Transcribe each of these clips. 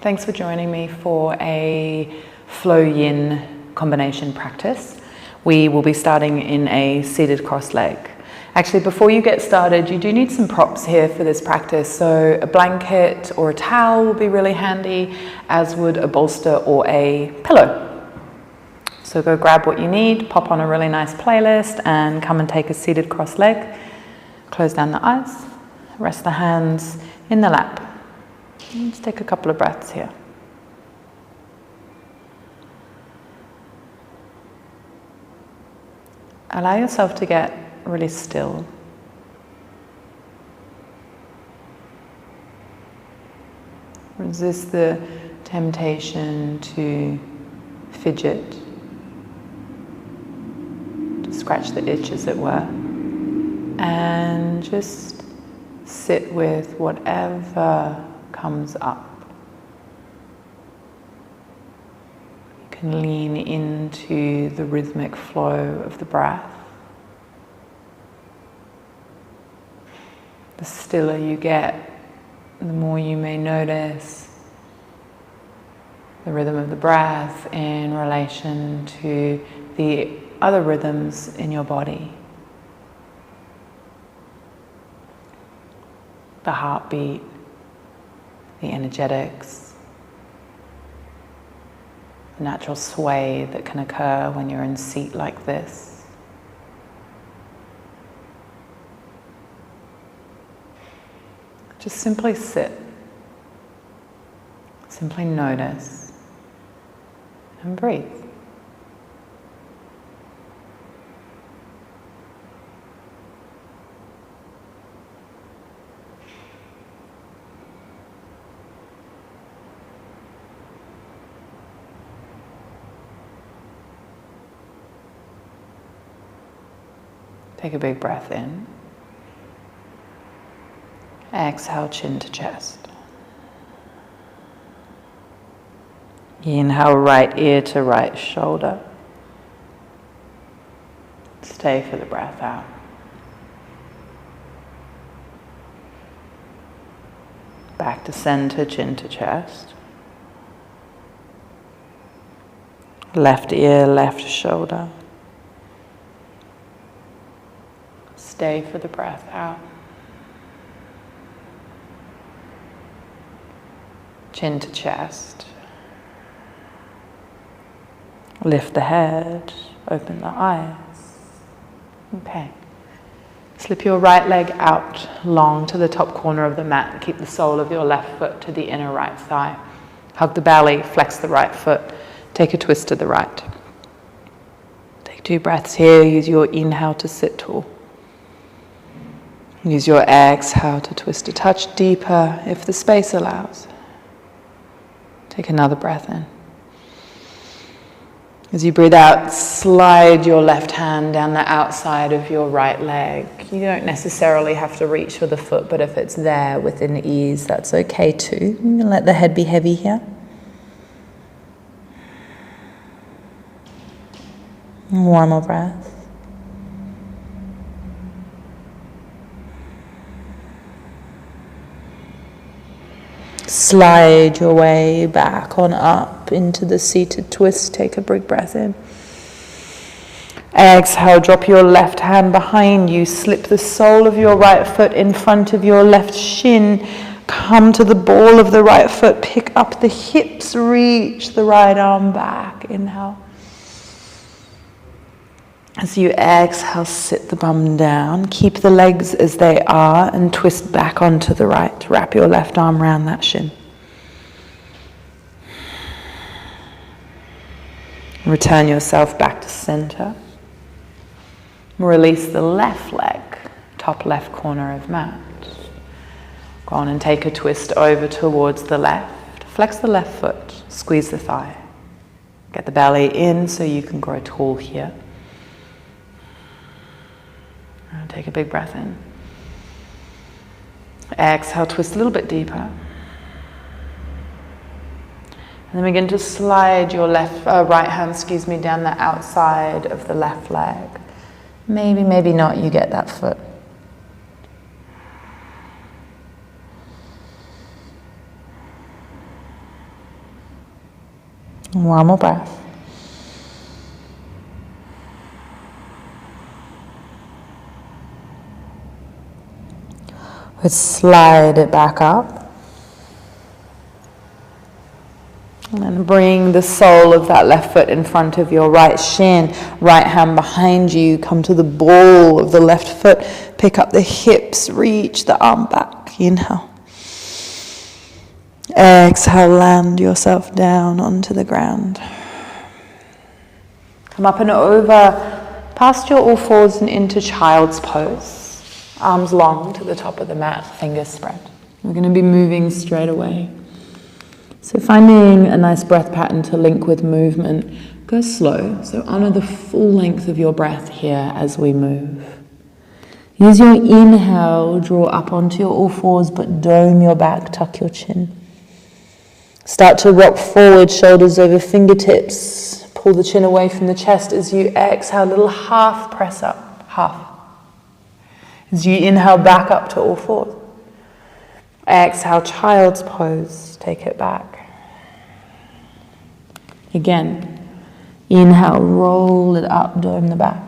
Thanks for joining me for a flow yin combination practice. We will be starting in a seated cross leg. Actually, before you get started, you do need some props here for this practice. So a blanket or a towel will be really handy, as would a bolster or a pillow. So go grab what you need, pop on a really nice playlist and come and take a seated cross leg. Close down the eyes, rest the hands in the lap. Let's take a couple of breaths here. Allow yourself to get really still. Resist the temptation to fidget, to scratch the itch, as it were, and just sit with whatever comes up. You can lean into the rhythmic flow of the breath. The stiller you get, the more you may notice the rhythm of the breath in relation to the other rhythms in your body. The heartbeat, the energetics, the natural sway that can occur when you're in a seat like this. Just simply sit, simply notice, and breathe. Take a big breath in. Exhale, chin to chest. Inhale, right ear to right shoulder. Stay for the breath out. Back to center, chin to chest. Left ear, left shoulder. Stay for the breath out. Chin to chest. Lift the head, open the eyes. Okay. Slip your right leg out long to the top corner of the mat. Keep the sole of your left foot to the inner right thigh. Hug the belly, flex the right foot. Take a twist to the right. Take 2 breaths here. Use your inhale to sit tall. Use your exhale to twist a touch deeper if the space allows. Take another breath in. As you breathe out, slide your left hand down the outside of your right leg. You don't necessarily have to reach for the foot, but if it's there within ease, that's okay too. You can let the head be heavy here. One more breath. Slide your way back on up into the seated twist. Take a big breath in. Exhale, drop your left hand behind you. Slip the sole of your right foot in front of your left shin. Come to the ball of the right foot. Pick up the hips. Reach the right arm back. Inhale. As you exhale, sit the bum down. Keep the legs as they are and twist back onto the right. Wrap your left arm around that shin. Return yourself back to center. Release the left leg, top left corner of mat. Go on and take a twist over towards the left. Flex the left foot, squeeze the thigh. Get the belly in so you can grow tall here. Take a big breath in. Exhale, twist a little bit deeper. And then begin to slide your right hand, down the outside of the left leg. Maybe, maybe not, you get that foot. One more breath. Let's slide it back up. And then bring the sole of that left foot in front of your right shin, right hand behind you, come to the ball of the left foot, pick up the hips, reach the arm back, inhale. Exhale, land yourself down onto the ground. Come up and over, past your all fours and into child's pose. Arms long to the top of the mat, fingers spread. We're going to be moving straight away. So finding a nice breath pattern to link with movement, go slow. So honor the full length of your breath here as we move. Use your inhale, draw up onto your all fours, but dome your back, tuck your chin. Start to rock forward, shoulders over fingertips. Pull the chin away from the chest as you exhale, little half press up, half. As you inhale back up to all fours. Exhale, child's pose, take it back. Again, inhale, roll it up, dome the back.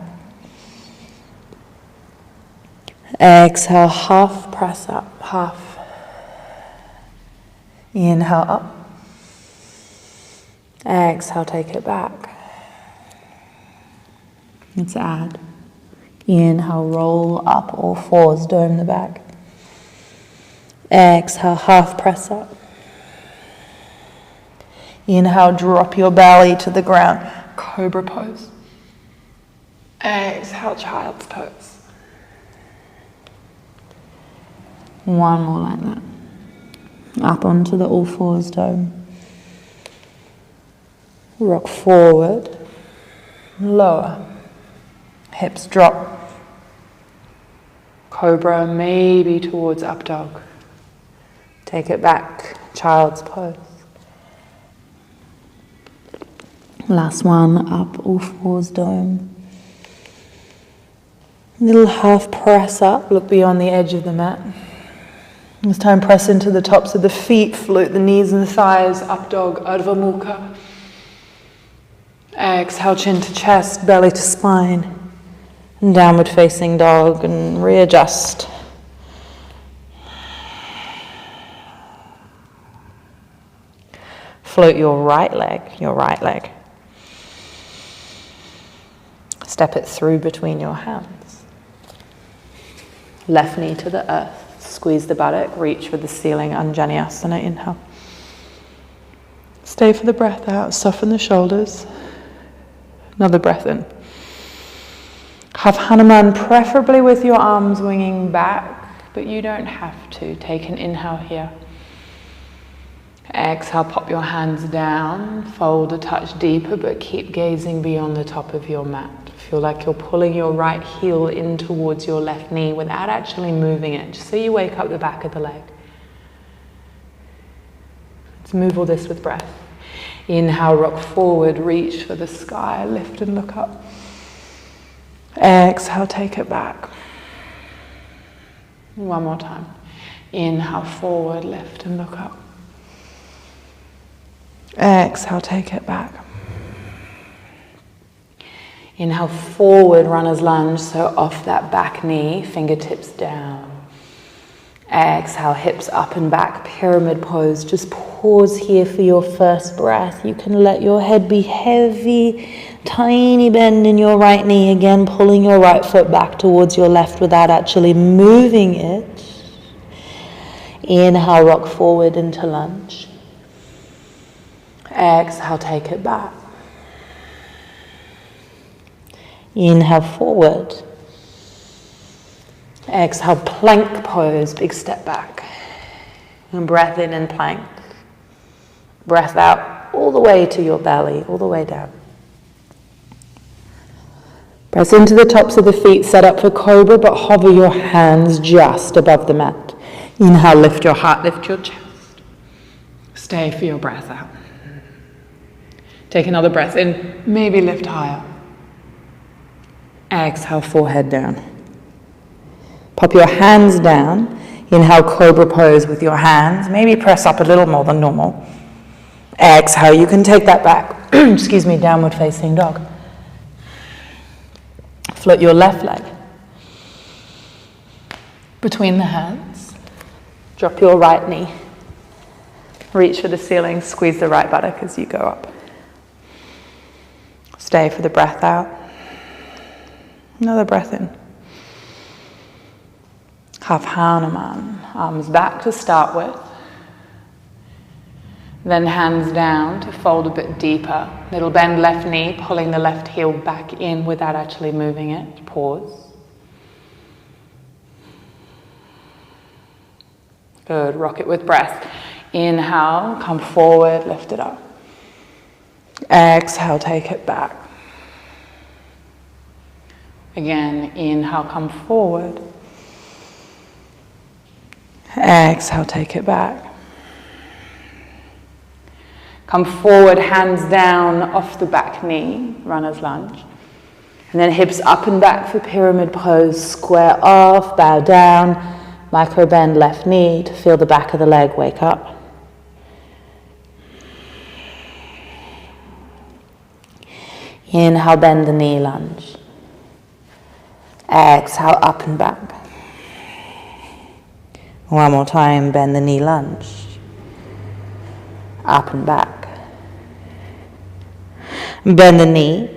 Exhale, half press up, half. Inhale up. Exhale, take it back. Let's add. Inhale, roll up, all fours, dome the back. Exhale, half press up. Inhale, drop your belly to the ground, cobra pose. Exhale, child's pose. One more like that. Up onto the all fours, dome. Rock forward, lower. Hips drop. Cobra, maybe towards up dog. Take it back, child's pose. Last one, up, all fours, dome. Little half press up, look beyond the edge of the mat. This time press into the tops of the feet, float the knees and the thighs, up dog, Ardha Mukha. Exhale, chin to chest, belly to spine. And downward facing dog and readjust. Float your right leg. Step it through between your hands. Left knee to the earth. Squeeze the buttock, reach for the ceiling, Anjaneyasana, inhale. Stay for the breath out, soften the shoulders. Another breath in. Have Hanuman, preferably with your arms winging back, but you don't have to. Take an inhale here. Exhale, pop your hands down, fold a touch deeper, but keep gazing beyond the top of your mat. Feel like you're pulling your right heel in towards your left knee without actually moving it, just so you wake up the back of the leg. Let's move all this with breath. Inhale, rock forward, reach for the sky, lift and look up. Exhale, take it back. One more time. Inhale, forward, lift and look up. Exhale, take it back. Inhale, forward, runner's lunge, so off that back knee, fingertips down. Exhale, hips up and back, pyramid pose. Just pause here for your first breath. You can let your head be heavy, tiny bend in your right knee, again pulling your right foot back towards your left without actually moving it. Inhale, rock forward into lunge. Exhale, take it back. Inhale, forward. Exhale, plank pose, big step back. And breath in and plank. Breath out all the way to your belly, all the way down. Press into the tops of the feet, set up for cobra, but hover your hands just above the mat. Inhale, lift your heart, lift your chest. Stay for your breath out. Take another breath in, maybe lift higher. Exhale, forehead down. Pop your hands down. Inhale, cobra pose with your hands. Maybe press up a little more than normal. Exhale, you can take that back, excuse me, downward facing dog. Float your left leg between the hands. Drop your right knee. Reach for the ceiling, squeeze the right buttock as you go up. Stay for the breath out. Another breath in. Half Hanuman, arms back to start with. Then hands down to fold a bit deeper. Little bend left knee, pulling the left heel back in without actually moving it. Pause. Good, rock it with breath. Inhale, come forward, lift it up. Exhale, take it back. Again, inhale, come forward. Exhale, take it back. Come forward, hands down off the back knee, runner's lunge. And then hips up and back for pyramid pose, square off, bow down, micro bend left knee to feel the back of the leg wake up. Inhale, bend the knee, lunge. Exhale, up and back. One more time, bend the knee, lunge. Up and back. Bend the knee.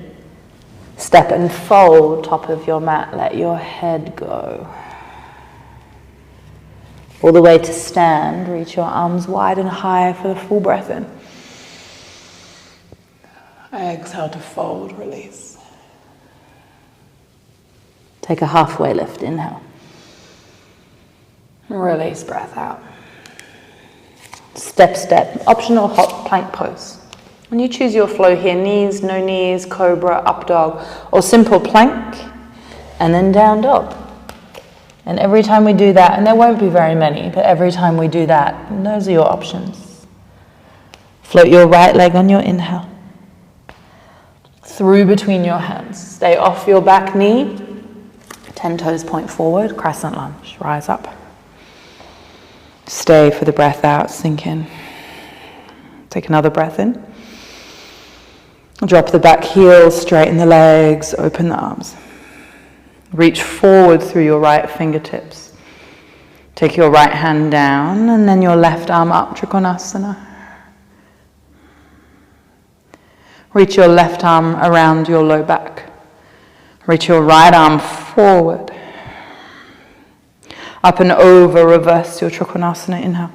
Step and fold, top of your mat, let your head go. All the way to stand, reach your arms wide and high for the full breath in. Exhale to fold, release. Take a halfway lift, inhale. Release, breath out. Step, step, optional hop plank pose. When you choose your flow here, knees, no knees, cobra, up dog, or simple plank, and then down dog. And every time we do that, and there won't be very many, but every time we do that, those are your options. Float your right leg on your inhale. Through between your hands. Stay off your back knee. 10 toes point forward, crescent lunge, rise up. Stay for the breath out, sink in. Take another breath in. Drop the back heel, straighten the legs, open the arms. Reach forward through your right fingertips. Take your right hand down and then your left arm up, Trikonasana. Reach your left arm around your low back. Reach your right arm forward. Up and over, reverse your Trikonasana, inhale.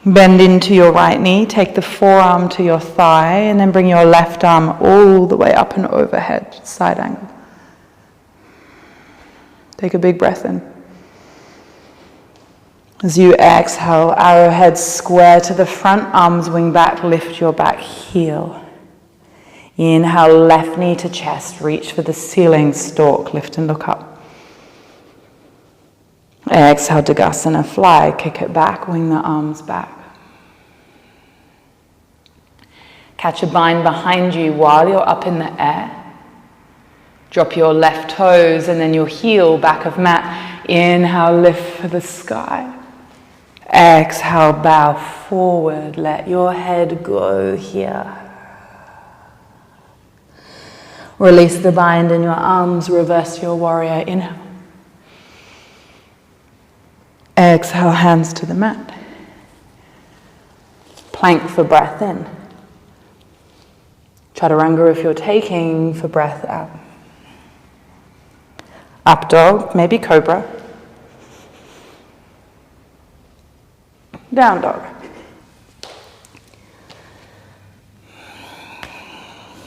Bend into your right knee, take the forearm to your thigh, and then bring your left arm all the way up and overhead, side angle. Take a big breath in. As you exhale, arrowhead square to the front, arms wing back, lift your back heel. Inhale, left knee to chest, reach for the ceiling, stalk, lift and look up. Exhale, Dagasana, fly, kick it back, wing the arms back. Catch a bind behind you while you're up in the air. Drop your left toes and then your heel, back of mat. Inhale, lift for the sky. Exhale, bow forward, let your head go here. Release the bind in your arms, reverse your warrior, inhale. Exhale, hands to the mat. Plank for breath in. Chaturanga if you're taking for breath out. Up dog, maybe cobra. Down dog.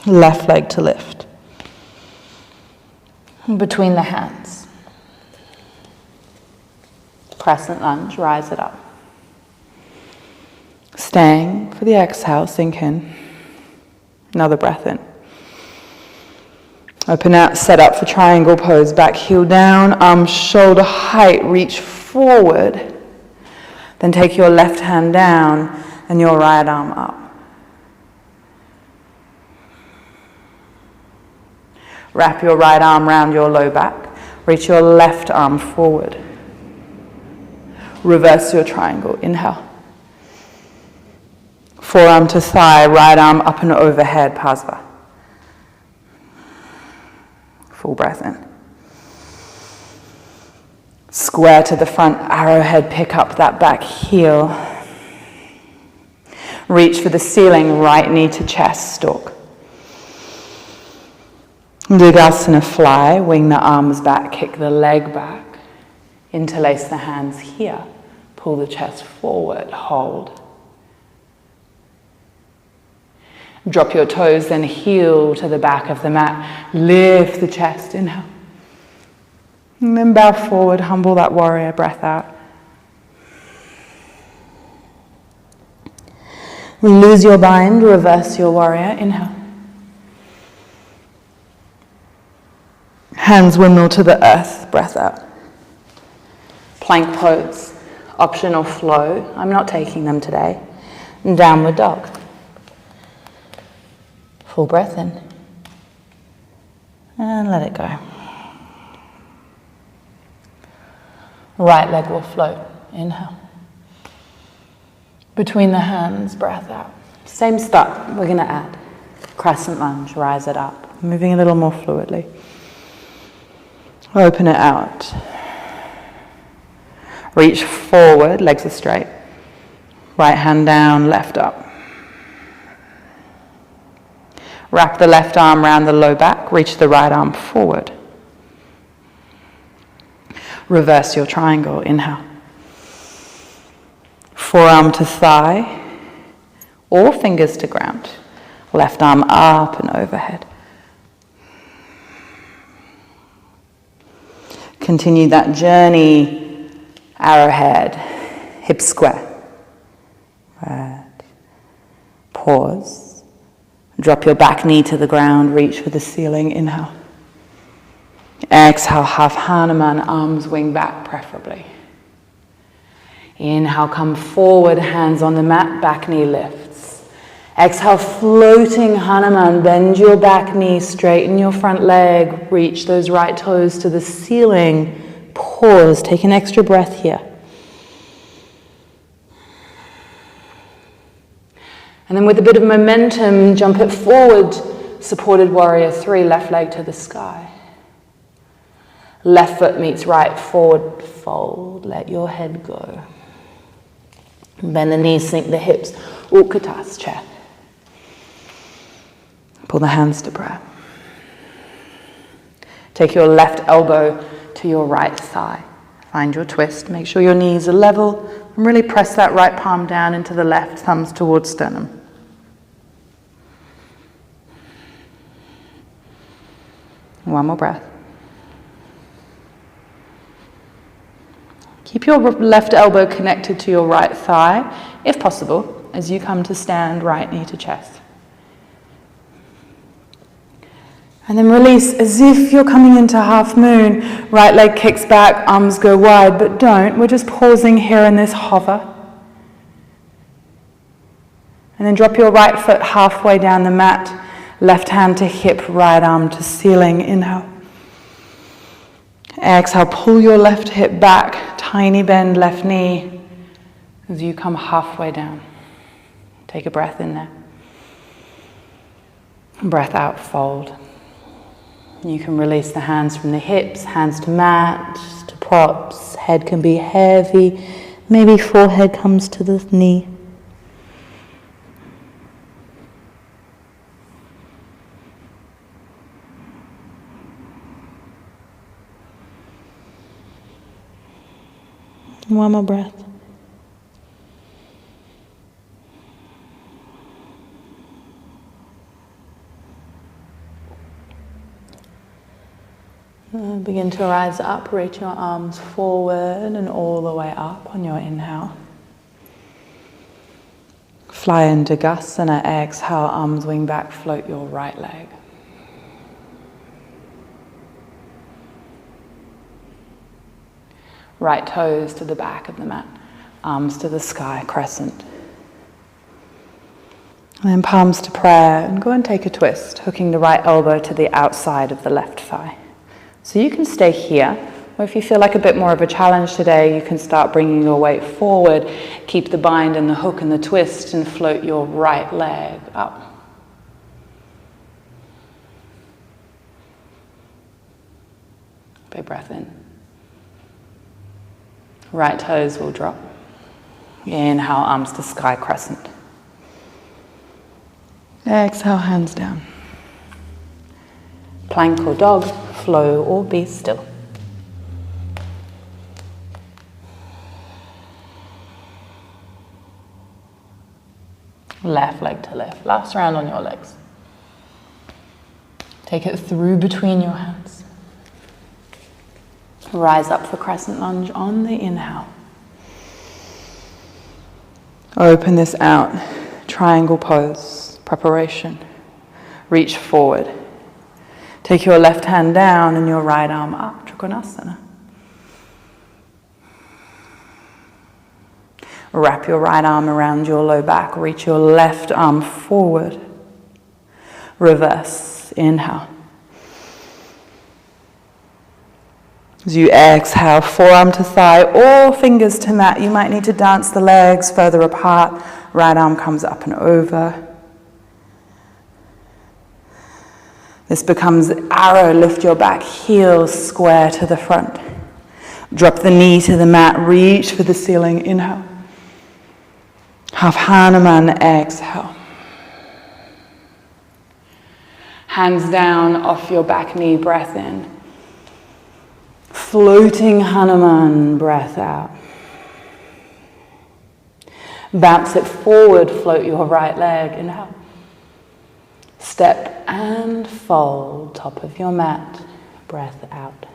Left leg to lift. Between the hands. Crescent lunge, rise it up. Staying for the exhale, sink in. Another breath in. Open out, set up for triangle pose. Back heel down, arms shoulder height, reach forward. Then take your left hand down and your right arm up. Wrap your right arm around your low back. Reach your left arm forward. Reverse your triangle. Inhale. Forearm to thigh, right arm up and overhead, Pasva. Full breath in. Square to the front, arrowhead, pick up that back heel. Reach for the ceiling, right knee to chest, stalk. Digasana, fly, wing the arms back, kick the leg back. Interlace the hands here. Pull the chest forward, hold. Drop your toes, then heel to the back of the mat. Lift the chest, inhale. And then bow forward, humble that warrior, breath out. Lose your bind, reverse your warrior, inhale. Hands windmill to the earth, breath out. Plank pose, optional flow. I'm not taking them today. Downward dog. Full breath in. And let it go. Right leg will float. Inhale. Between the hands, breath out. Same start, we're going to add. Crescent lunge, rise it up. Moving a little more fluidly. Open it out. Reach forward, legs are straight. Right hand down, left up. Wrap the left arm around the low back, reach the right arm forward. Reverse your triangle, inhale. Forearm to thigh, or fingers to ground. Left arm up and overhead. Continue that journey, arrowhead, hip square. Right. Pause. Drop your back knee to the ground, reach for the ceiling, inhale. Exhale, half Hanuman, arms wing back preferably. Inhale, come forward, hands on the mat, back knee lifts. Exhale, floating Hanuman, bend your back knee, straighten your front leg, reach those right toes to the ceiling. Pause, take an extra breath here. And then with a bit of momentum, jump it forward, supported warrior 3, left leg to the sky. Left foot meets right, forward fold, let your head go. Bend the knees, sink the hips, Utkatas chair. Pull the hands to prayer. Take your left elbow to your right thigh. Find your twist, make sure your knees are level, and really press that right palm down into the left, thumbs towards sternum. One more breath. Keep your left elbow connected to your right thigh, if possible, as you come to stand, right knee to chest. And then release as if you're coming into half moon. Right leg kicks back, arms go wide, but don't. We're just pausing here in this hover. And then drop your right foot halfway down the mat. Left hand to hip, right arm to ceiling. Inhale. Exhale, pull your left hip back. Tiny bend left knee as you come halfway down. Take a breath in there. Breath out, fold. You can release the hands from the hips, hands to mat, to props. Head can be heavy. Maybe forehead comes to the knee. One more breath. Begin to rise up, reach your arms forward and all the way up on your inhale. Fly into Digasana, exhale, arms wing back, float your right leg. Right toes to the back of the mat, arms to the sky, crescent. And then palms to prayer, and go and take a twist, hooking the right elbow to the outside of the left thigh. So you can stay here, Or if you feel like a bit more of a challenge today, you can start bringing your weight forward, keep the bind and the hook and the twist, and float your right leg up. Big breath in. Right toes will drop. Inhale, arms to sky crescent. Exhale, hands down. Plank or dog, flow or be still. Left leg to lift. Last round on your legs. Take it through between your hands. Rise up for crescent lunge on the inhale. Open this out. Triangle pose. Preparation. Reach forward. Take your left hand down and your right arm up. Trikonasana. Wrap your right arm around your low back. Reach your left arm forward. Reverse. Inhale. As you exhale, forearm to thigh or fingers to mat. You might need to dance the legs further apart. Right arm comes up and over. This becomes arrow. Lift your back heels square to the front. Drop the knee to the mat. Reach for the ceiling. Inhale. Half Hanuman. Exhale. Hands down off your back knee. Breath in. Floating Hanuman. Breath out. Bounce it forward. Float your right leg. Inhale. Step and fold, top of your mat, breath out.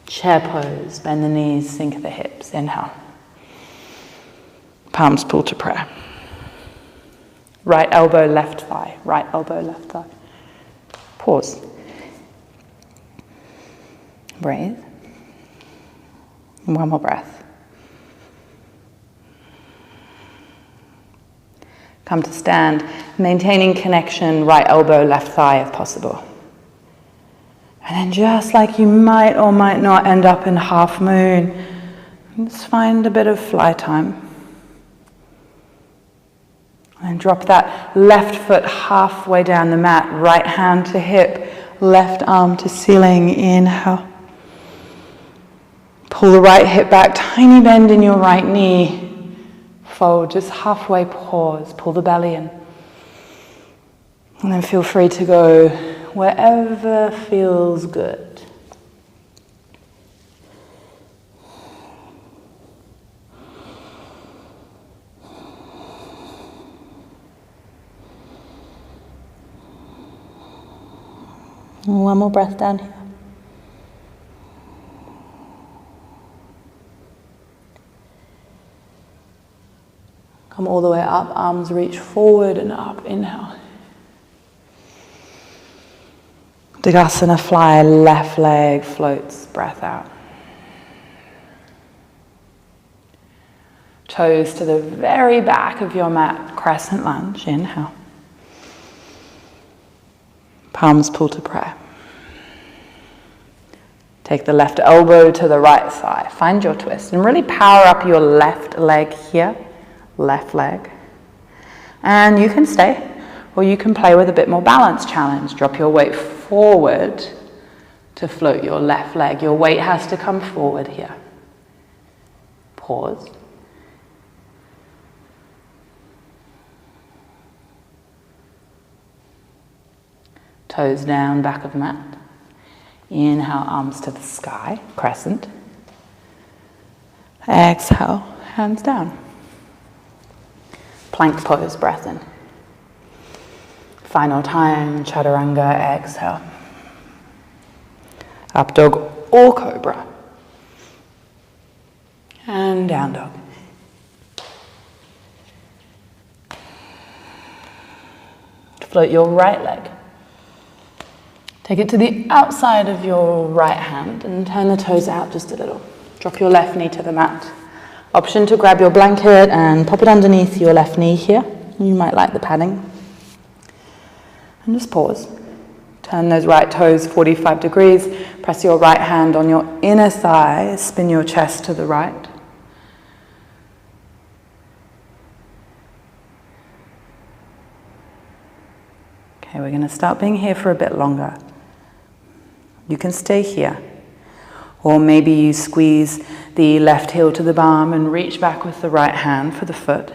Chair pose, bend the knees, sink the hips, inhale. Palms pull to prayer. Right elbow, left thigh, right elbow, left thigh. Pause. Breathe. And one more breath. Come to stand, maintaining connection, right elbow, left thigh if possible. And then just like you might or might not end up in half moon, just find a bit of fly time. And drop that left foot halfway down the mat, right hand to hip, left arm to ceiling, inhale. Pull the right hip back, tiny bend in your right knee. Fold, just halfway pause, pull the belly in. And then feel free to go wherever feels good. One more breath down here. Come all the way up, arms reach forward and up, inhale. Digasana fly, left leg floats, breath out. Toes to the very back of your mat, crescent lunge, inhale. Palms pull to prayer. Take the left elbow to the right thigh, find your twist and really power up your left leg here. Left leg, and you can stay or you can play with a bit more balance challenge. Drop your weight forward to float your left leg. Your weight has to come forward here. Pause. Toes down, back of mat. Inhale, arms to the sky, crescent. Exhale, hands down. Plank pose, breath in. Final time, chaturanga, exhale. Up dog or cobra. And down dog. Float your right leg. Take it to the outside of your right hand and turn the toes out just a little. Drop your left knee to the mat. Option to grab your blanket and pop it underneath your left knee here. You might like the padding. And just pause. Turn those right toes 45 degrees. Press your right hand on your inner thigh. Spin your chest to the right. Okay, we're going to start being here for a bit longer. You can stay here. Or maybe you squeeze the left heel to the balm and reach back with the right hand for the foot.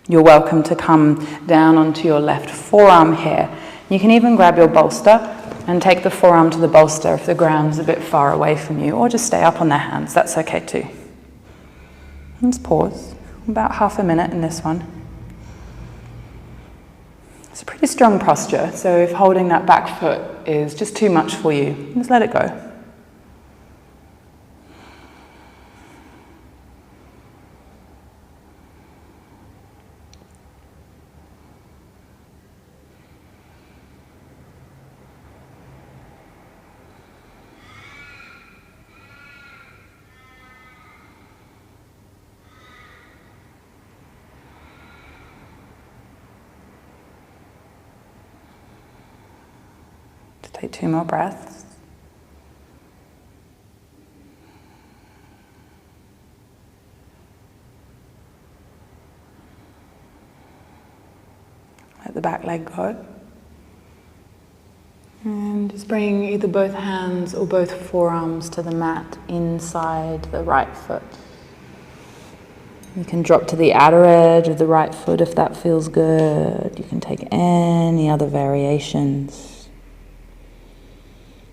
You're welcome to come down onto your left forearm here. You can even grab your bolster and take the forearm to the bolster if the ground's a bit far away from you, or just stay up on the hands, that's okay too. Let's pause, about half a minute in this one. It's a pretty strong posture, so if holding that back foot is just too much for you, just let it go. Take 2 more breaths. Let the back leg go. And just bring either both hands or both forearms to the mat inside the right foot. You can drop to the outer edge of the right foot if that feels good. You can take any other variations.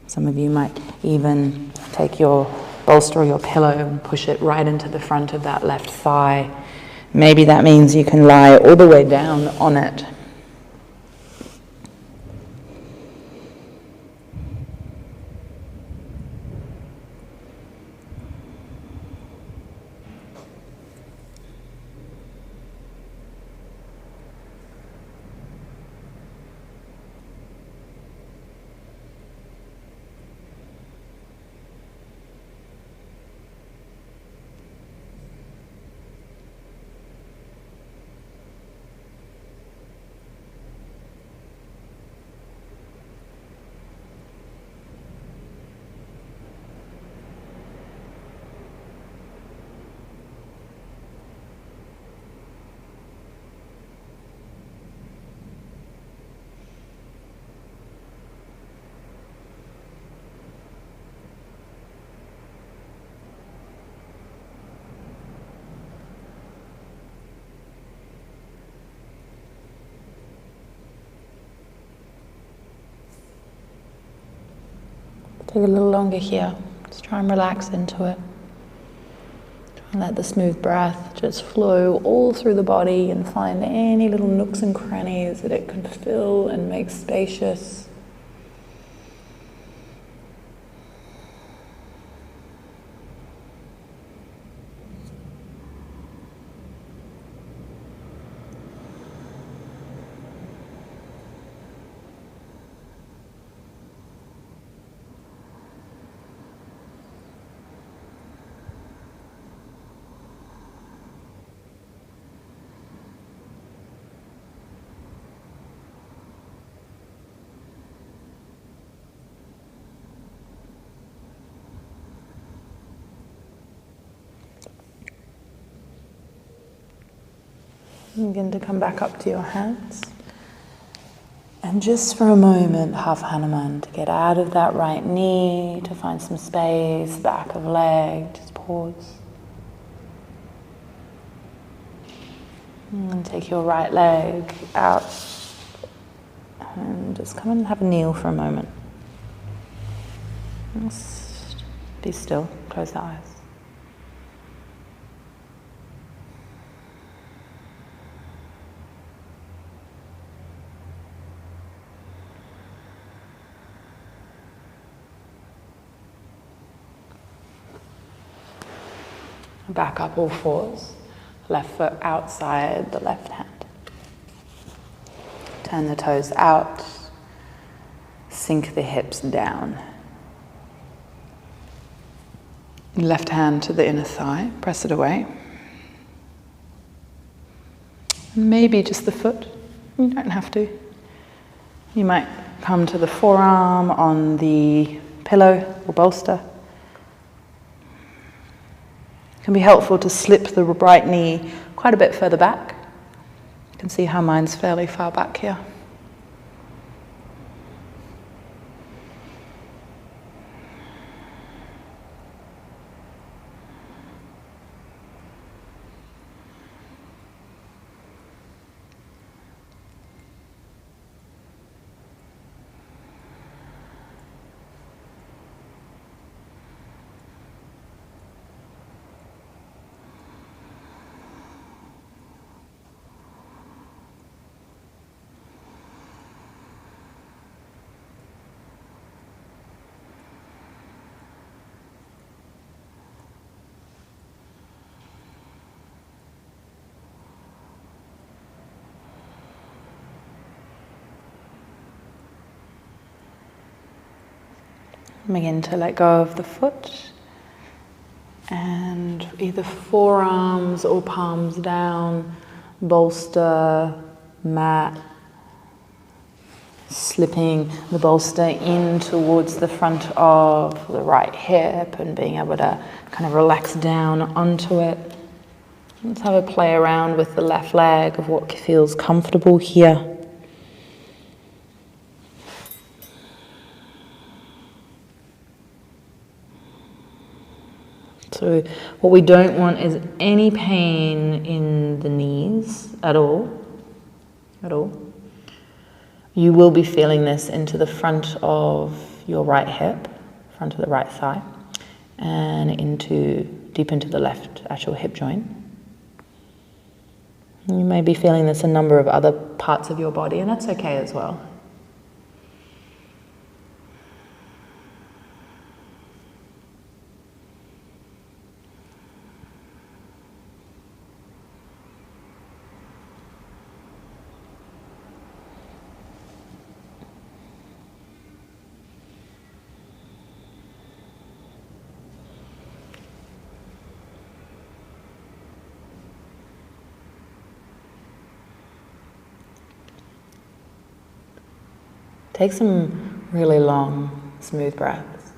Some of you might even take your bolster or your pillow and push it right into the front of that left thigh. Maybe that means you can lie all the way down on it. Take a little longer here. Just try and relax into it. Try and let the smooth breath just flow all through the body and find any little nooks and crannies that it can fill and make spacious. Begin to come back up to your hands. And just for a moment, half Hanuman, to get out of that right knee, to find some space, back of leg, just pause. And take your right leg out. And just come and have a kneel for a moment. Just be still, close the eyes. Back up all fours, left foot outside the left hand. Turn the toes out, sink the hips down. Left hand to the inner thigh, press it away. Maybe just the foot, you don't have to. You might come to the forearm on the pillow or bolster. It can be helpful to slip the right knee quite a bit further back. You can see how mine's fairly far back here. Begin to let go of the foot, and either forearms or palms down, bolster, mat, slipping the bolster in towards the front of the right hip and being able to kind of relax down onto it. Let's have a play around with the left leg of what feels comfortable here. So what we don't want is any pain in the knees at all. You will be feeling this into the front of your right hip, front of the right thigh, and deep into the left actual hip joint. You may be feeling this in a number of other parts of your body, and that's okay as well. Take some really long, smooth breaths.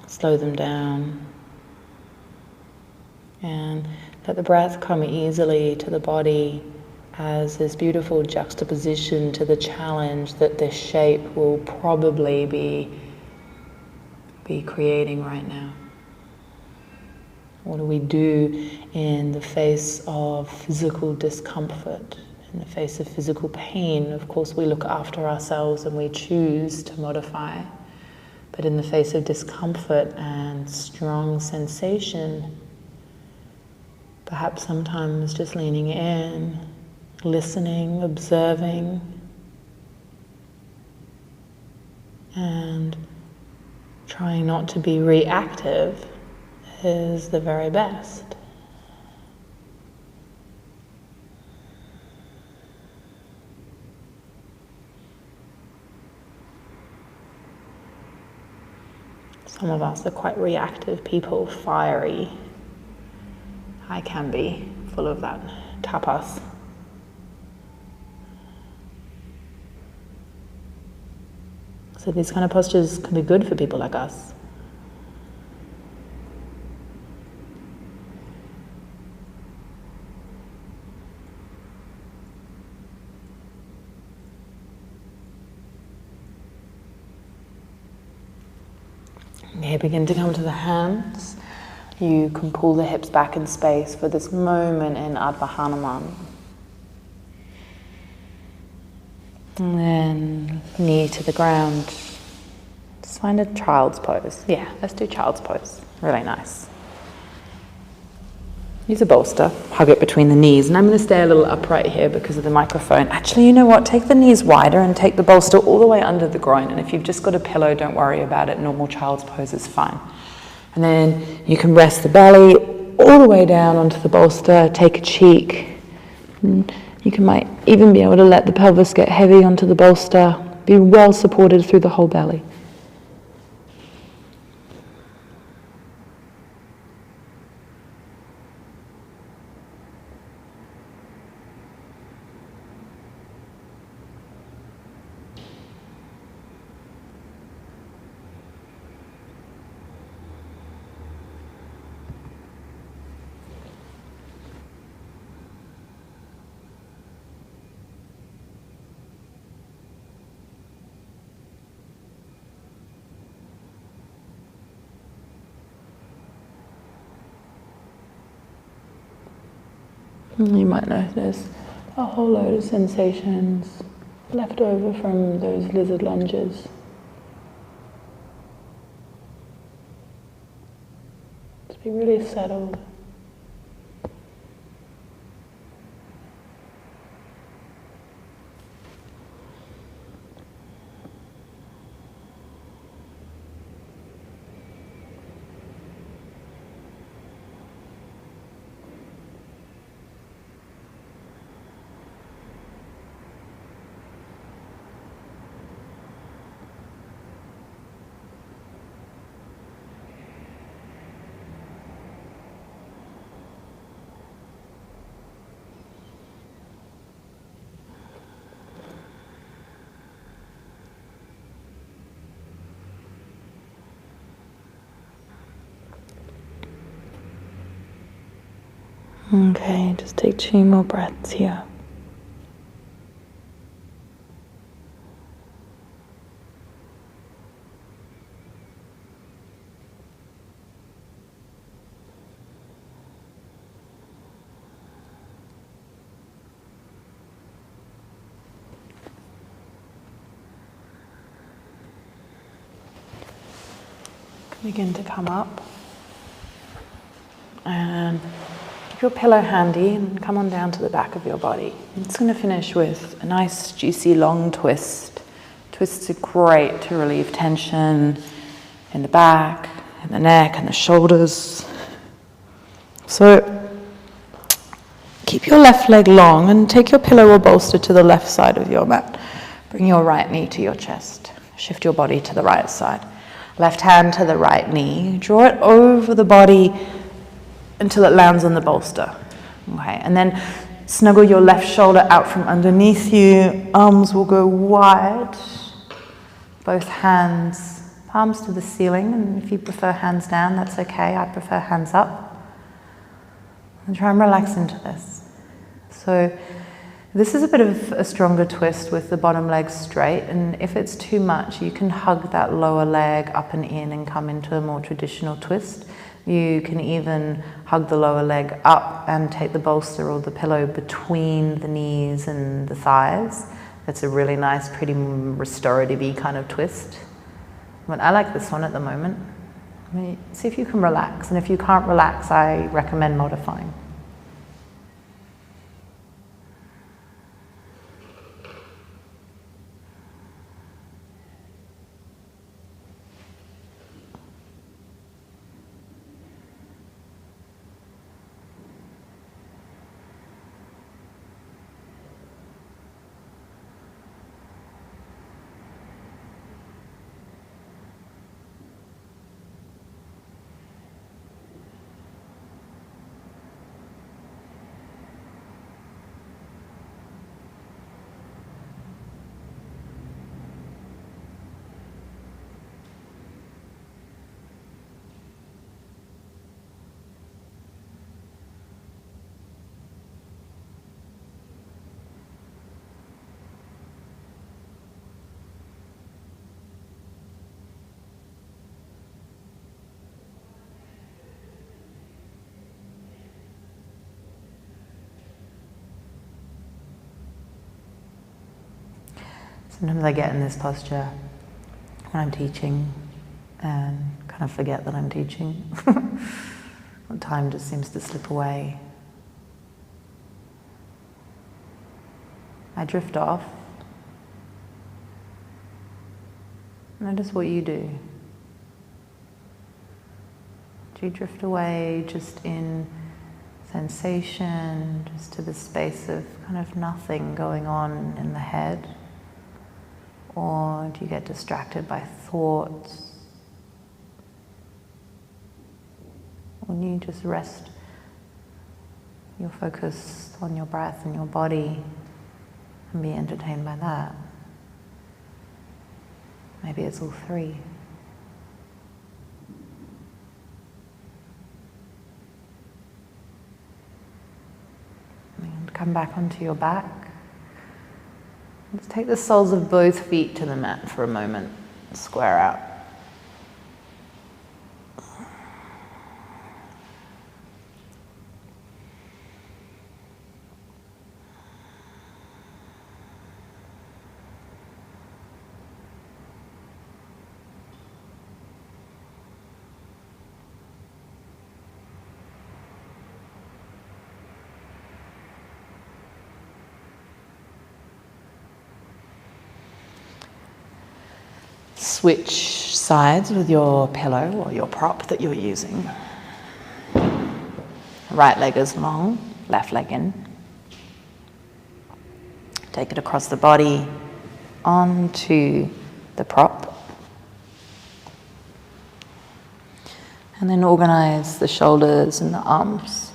Slow them down. And let the breath come easily to the body as this beautiful juxtaposition to the challenge that this shape will probably be creating right now. What do we do in the face of physical discomfort, in the face of physical pain? Of course, we look after ourselves and we choose to modify. But in the face of discomfort and strong sensation, perhaps sometimes just leaning in, listening, observing, and trying not to be reactive is the very best. Some of us are quite reactive people, fiery. I can be full of that tapas. So these kind of postures can be good for people like us. Okay, begin to come to the hands. You can pull the hips back in space for this moment in Ardha Hanuman. And then knee to the ground. Just find a child's pose. Yeah, let's do child's pose. Really nice. Use a bolster, hug it between the knees. And I'm going to stay a little upright here because of the microphone. Actually, you know what? Take the knees wider and take the bolster all the way under the groin. And if you've just got a pillow, don't worry about it. Normal child's pose is fine. And then you can rest the belly all the way down onto the bolster. Take a cheek. And you might even be able to let the pelvis get heavy onto the bolster. Be well supported through the whole belly. You might notice a whole load of sensations left over from those lizard lunges. Just be really settled. Okay, just take 2 more breaths here. Begin to come up and keep your pillow handy and come on down to the back of your body. I'm just going to finish with a nice juicy long twist. Twists are great to relieve tension in the back, in the neck and the shoulders. So keep your left leg long and take your pillow or bolster to the left side of your mat. Bring your right knee to your chest. Shift your body to the right side. Left hand to the right knee. Draw it over the body until it lands on the bolster. Okay, and then snuggle your left shoulder out from underneath you. Arms will go wide. Both hands, palms to the ceiling. And if you prefer hands down, that's okay. I prefer hands up. And try and relax into this. So this is a bit of a stronger twist with the bottom leg straight, and if it's too much, you can hug that lower leg up and in and come into a more traditional twist. You can even hug the lower leg up and take the bolster or the pillow between the knees and the thighs. That's a really nice, pretty restorative-y kind of twist. But I like this one at the moment. See if you can relax, and if you can't relax, I recommend modifying. Sometimes I get in this posture when I'm teaching and kind of forget that I'm teaching. Time just seems to slip away. I drift off. Notice what you do. Do you drift away just in sensation, just to the space of kind of nothing going on in the head? Or do you get distracted by thoughts? Or do you just rest your focus on your breath and your body and be entertained by that? Maybe it's all three. And come back onto your back. Let's take the soles of both feet to the mat for a moment. Square out. Switch sides with your pillow or your prop that you're using. Right leg is long, left leg in. Take it across the body onto the prop. And then organize the shoulders and the arms.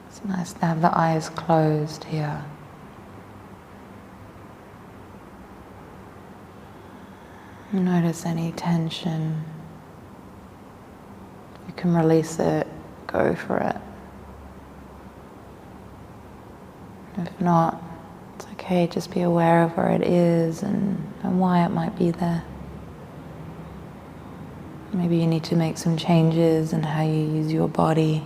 It's nice to have the eyes closed here. Notice any tension. If you can release it, go for it. If not, it's okay, just be aware of where it is and why it might be there. Maybe you need to make some changes in how you use your body.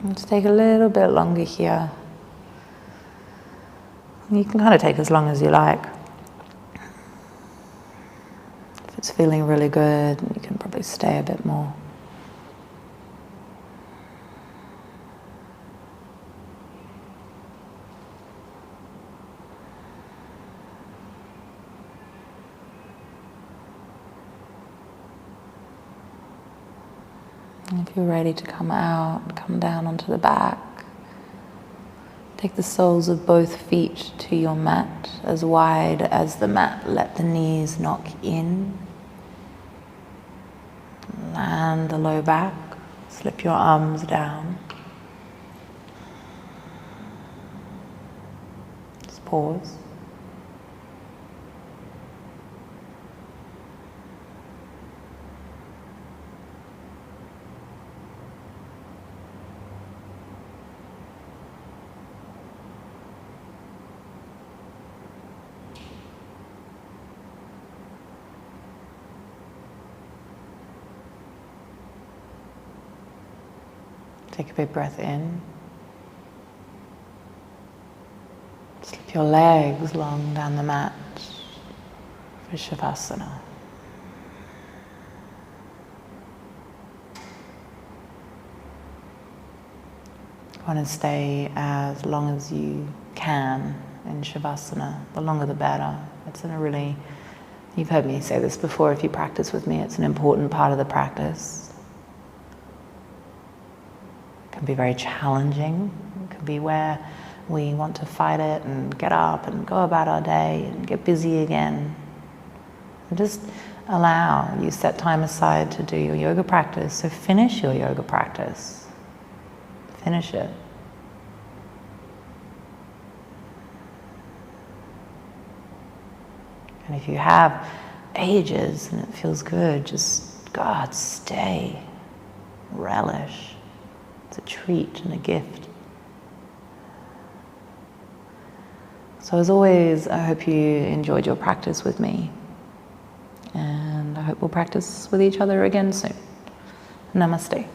Let's take a little bit longer here. You can kind of take as long as you like. If it's feeling really good, you can probably stay a bit more. And if you're ready to come out, come down onto the back. Take the soles of both feet to your mat, as wide as the mat. Let the knees knock in. Land the low back. Slip your arms down. Just pause. Take a big breath in. Slip your legs long down the mat for Shavasana. You want to stay as long as you can in Shavasana. The longer the better. It's you've heard me say this before if you practice with me, it's an important part of the practice. Can be very challenging. It can be where we want to fight it and get up and go about our day and get busy again. And just allow, you set time aside to do your yoga practice, so finish your yoga practice. Finish it. And if you have ages and it feels good, just, God, stay. Relish. It's a treat and a gift. So as always, I hope you enjoyed your practice with me, and I hope we'll practice with each other again soon. Namaste.